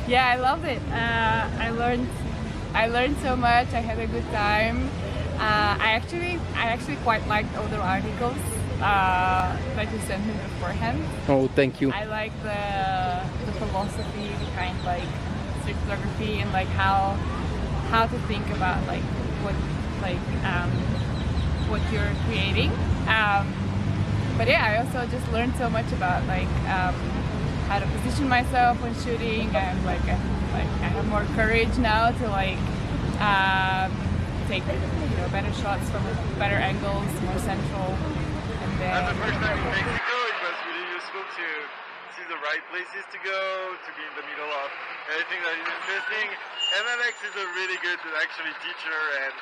Yeah, I loved it. I learned so much. I had a good time. I actually quite liked all the articles that you sent me beforehand. Oh, thank you. I like the philosophy behind like street photography and like how to think about like what like what you're creating. But yeah, I also just learned so much about like how to position myself when shooting. I have more courage now to like take better shots from better angles, more central, and then. As the first time in Mexico, it was really useful to see the right places to go, to be in the middle of everything that is interesting. And Alex is a really good actually teacher and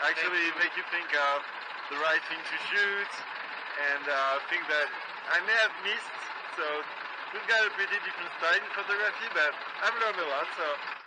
actually make you think of the right thing to shoot and things that I may have missed. So we've got a pretty different style in photography, but I've learned a lot. So